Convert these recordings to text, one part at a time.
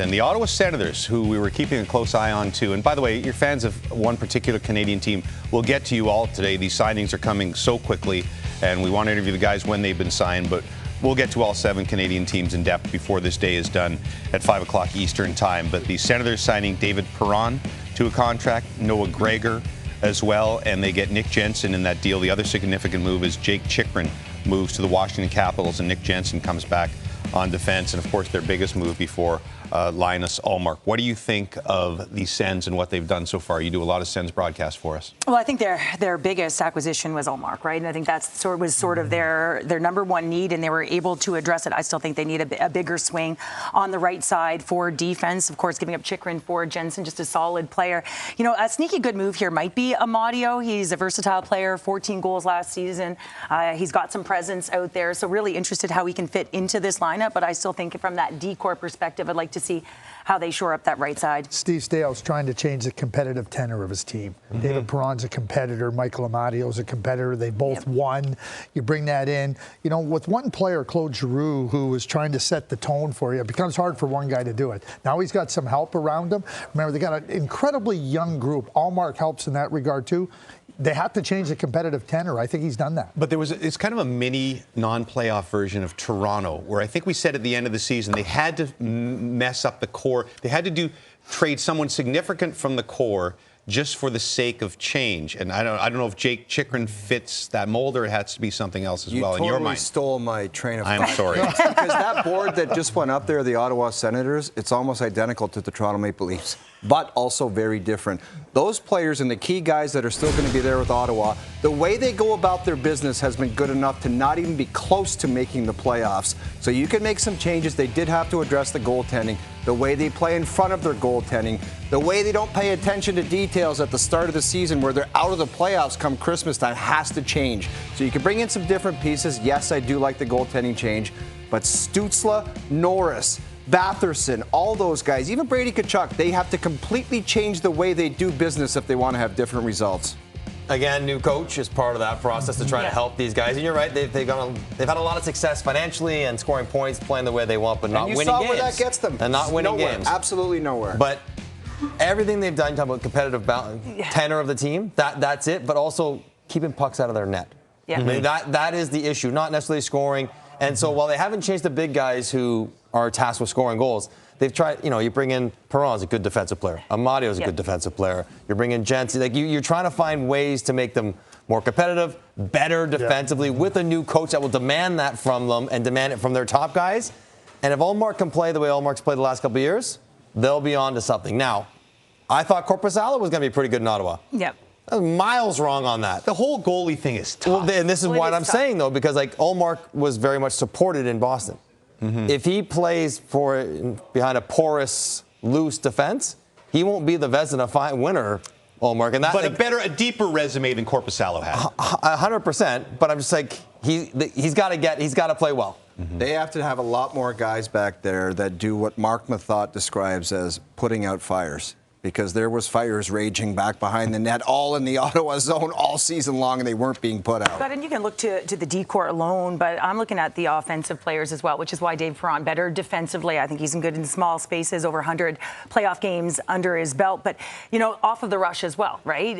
And the Ottawa Senators, who we were keeping a close eye on too. And by the way, you're fans of one particular Canadian team. We'll get to you all today. These signings are coming so quickly, and we want to interview the guys when they've been signed. But we'll get to all 7 Canadian teams in depth before this day is done at 5 o'clock Eastern time. But the Senators signing David Perron to a contract, Noah Gregor as well, and they get Nick Jensen in that deal. The other significant move is Jake Chychrun moves to the Washington Capitals, and Nick Jensen comes back on defense. And of course, their biggest move before Linus Ullmark. What do you think of the Sens and what they've done so far? You do a lot of Sens broadcasts for us. Well, I think their biggest acquisition was Ullmark, right? And I think that's was sort of their number one need, and they were able to address it. I still think they need a bigger swing on the right side for defense. Of course, giving up Chychrun for Jensen, just a solid player. You know, a sneaky good move here might be Amadio. He's a versatile player, 14 goals last season. He's got some presence out there, so really interested how he can fit into this lineup. But I still think from that decor perspective, I'd like to see how they shore up that right side. Steve Staios trying to change the competitive tenor of his team. Mm-hmm. David Perron's a competitor. Michael Amadio's a competitor. They both won. You bring that in. You know, with one player, Claude Giroux, who is trying to set the tone for you, it becomes hard for one guy to do it. Now he's got some help around him. Remember, they got an incredibly young group. Ullmark helps in that regard, too. They have to change the competitive tenor. I think he's done that. But it's kind of a mini non-playoff version of Toronto, where I think we said at the end of the season they had to mess up the core. They had to trade someone significant from the core just for the sake of change. And I don't know if Jake Chychrun fits that mold, or it has to be something else as well in your mind. You totally stole my train of thought. I'm sorry. Because that board that just went up there, the Ottawa Senators, it's almost identical to the Toronto Maple Leafs, but also very different. Those players and the key guys that are still going to be there with Ottawa, the way they go about their business has been good enough to not even be close to making the playoffs. So you can make some changes. They did have to address the goaltending, the way they play in front of their goaltending, the way they don't pay attention to details at the start of the season where they're out of the playoffs come Christmas time has to change. So you can bring in some different pieces. Yes, I do like the goaltending change, but Stützle, Norris, Batherson, all those guys, even Brady Tkachuk, they have to completely change the way they do business if they want to have different results. Again, new coach is part of that process to try to help these guys. And you're right, they've had a lot of success financially and scoring points, playing the way they want, but not winning games. And you saw where that gets them. And not winning games. Absolutely nowhere. But everything they've done, talking about competitive tenor of the team, that's it, but also keeping pucks out of their net. Yeah. I mean, that is the issue, not necessarily scoring. And so while they haven't changed the big guys who are tasked with scoring goals, they've tried, you bring in Perron's a good defensive player. Amadio's a good defensive player. You're bringing Jensen. Like you're trying to find ways to make them more competitive, better defensively with a new coach that will demand that from them and demand it from their top guys. And if Ullmark can play the way Ullmark's played the last couple of years, they'll be on to something. Now, I thought Korpisalo was going to be pretty good in Ottawa. Yep. I was miles wrong on that. The whole goalie thing is tough. Well, and this is what I'm saying, though, because Ullmark was very much supported in Boston. Mm-hmm. If he plays behind a porous, loose defense, he won't be the Vezina winner, Ullmark. But a deeper resume than Korpisalo had. 100%. But I'm just like, he's got to play well. Mm-hmm. They have to have a lot more guys back there that do what Mark Mathot describes as putting out fires. Because there was fires raging back behind the net, all in the Ottawa zone all season long, and they weren't being put out. But and you can look to the decor alone, but I'm looking at the offensive players as well, which is why Dave Perron better defensively. I think he's good in small spaces, over 100 playoff games under his belt. But, off of the rush as well, right?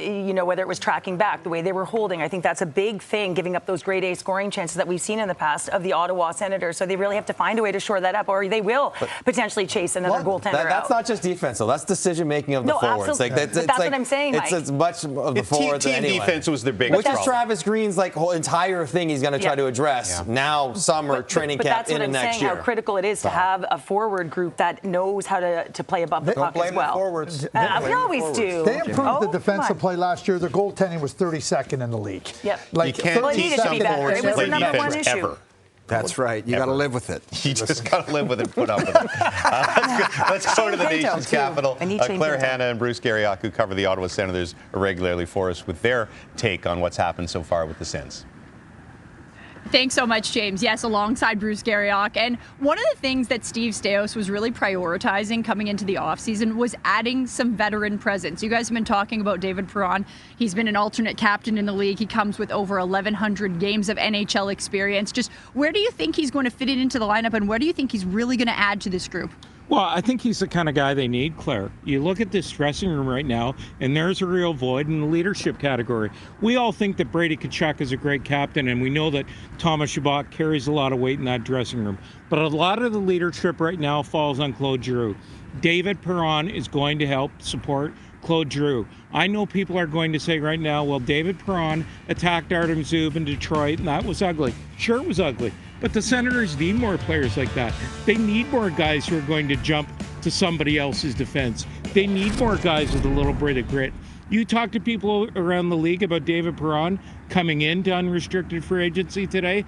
Whether it was tracking back, the way they were holding, I think that's a big thing, giving up those grade A scoring chances that we've seen in the past of the Ottawa Senators. So they really have to find a way to shore that up, or they will potentially chase another goaltender out. That's not just defense, though. That's decision-making of the forwards. That's what I'm saying, Mike. It's as much of the forwards team anyway. defense was their biggest problem. Which is Travis Green's whole entire thing he's going to try to address now, summer, training camp, into next year. But that's what I'm saying, how critical it is to have a forward group that knows how to play above the puck as well. The forwards. We always do. They improved the defensive play last year. Their goaltending was 32nd in the league. Yep. You can't teach some forwards to play defense ever. That's right. You got to live with it. You just got to live with it, put up with it. Let's go to the nation's capital. Claire Hanna and Bruce Garriock, who cover the Ottawa Senators regularly for us, with their take on what's happened so far with the Sens. Thanks so much, James. Yes, alongside Bruce Garriock. And one of the things that Steve Staios was really prioritizing coming into the offseason was adding some veteran presence. You guys have been talking about David Perron. He's been an alternate captain in the league. He comes with over 1,100 games of NHL experience. Just where do you think he's going to fit it into the lineup, and where do you think he's really going to add to this group? Well, I think he's the kind of guy they need, Claire. You look at this dressing room right now, and there's a real void in the leadership category. We all think that Brady Tkachuk is a great captain, and we know that Thomas Chabot carries a lot of weight in that dressing room. But a lot of the leadership right now falls on Claude Giroux. David Perron is going to help support Claude Giroux. I know people are going to say right now, well, David Perron attacked Artem Zub in Detroit, and that was ugly. Sure, it was ugly. But the Senators need more players like that. They need more guys who are going to jump to somebody else's defense. They need more guys with a little bit of grit. You talk to people around the league about David Perron coming into unrestricted free agency today.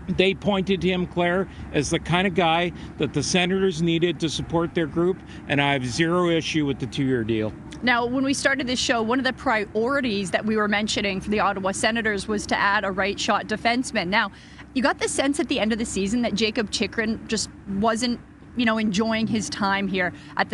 They pointed to him, Claire, as the kind of guy that the Senators needed to support their group, and I have zero issue with the 2-year deal. Now, when we started this show, one of the priorities that we were mentioning for the Ottawa Senators was to add a right-shot defenseman. Now, you got the sense at the end of the season that Jacob Chychrun just wasn't, enjoying his time here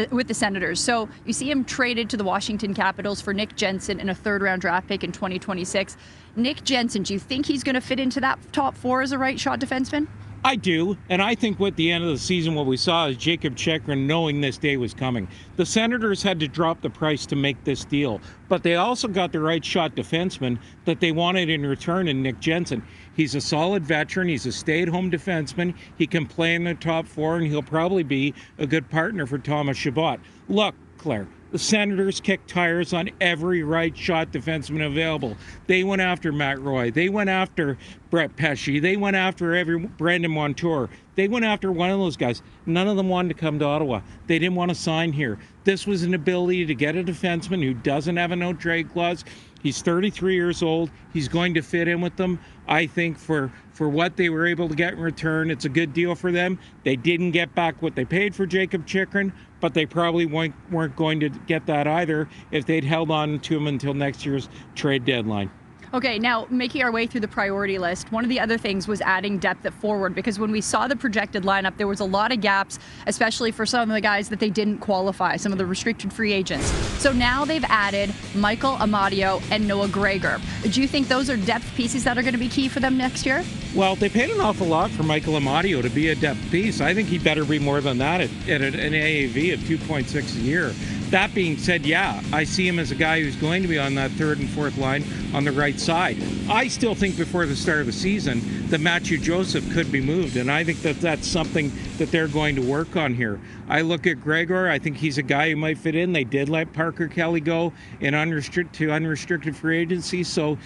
with the Senators. So you see him traded to the Washington Capitals for Nick Jensen and a third-round draft pick in 2026. Nick Jensen, do you think he's going to fit into that top 4 as a right-shot defenseman? I do, and I think at the end of the season what we saw is Jacob Chychrun knowing this day was coming. The Senators had to drop the price to make this deal, but they also got the right shot defenseman that they wanted in return in Nick Jensen. He's a solid veteran, he's a stay-at-home defenseman, he can play in the top 4, and he'll probably be a good partner for Thomas Chabot. Look, Claire, the Senators kicked tires on every right shot defenseman available. They went after Matt Roy. They went after Brett Pesce. They went after Brandon Montour. They went after one of those guys. None of them wanted to come to Ottawa. They didn't want to sign here. This was an ability to get a defenseman who doesn't have a no-trade clause. He's 33 years old. He's going to fit in with them. I think for what they were able to get in return, it's a good deal for them. They didn't get back what they paid for Jacob Chychrun, but they probably weren't going to get that either if they'd held on to him until next year's trade deadline. Okay, now making our way through the priority list, one of the other things was adding depth at forward, because when we saw the projected lineup, there was a lot of gaps, especially for some of the guys that they didn't qualify, some of the restricted free agents. So now they've added Michael Amadio and Noah Gregor. Do you think those are depth pieces that are going to be key for them next year? Well, they paid an awful lot for Michael Amadio to be a depth piece. I think he better be more than that at an AAV of 2.6 a year. That being said, yeah, I see him as a guy who's going to be on that third and fourth line on the right side. I still think before the start of the season that Matthew Joseph could be moved, and I think that that's something that they're going to work on here. I look at Gregor, I think he's a guy who might fit in. They did let Parker Kelly go in unrestricted free agency, so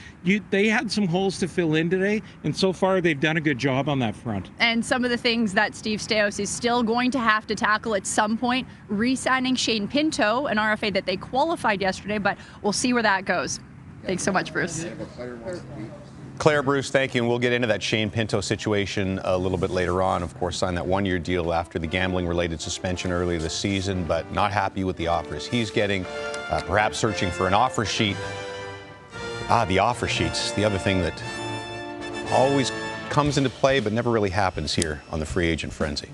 they had some holes to fill in today, and so far they've done a good job on that front. And some of the things that Steve Staios is still going to have to tackle at some point, re-signing Shane Pinto, an RFA that they qualified yesterday, but we'll see where that goes. Thanks so much, Bruce. Claire, Bruce, thank you. And we'll get into that Shane Pinto situation a little bit later on. Of course, signed that one-year deal after the gambling-related suspension earlier this season, but not happy with the offers he's getting, perhaps searching for an offer sheet. The offer sheets, the other thing that always comes into play but never really happens here on the Free Agent Frenzy.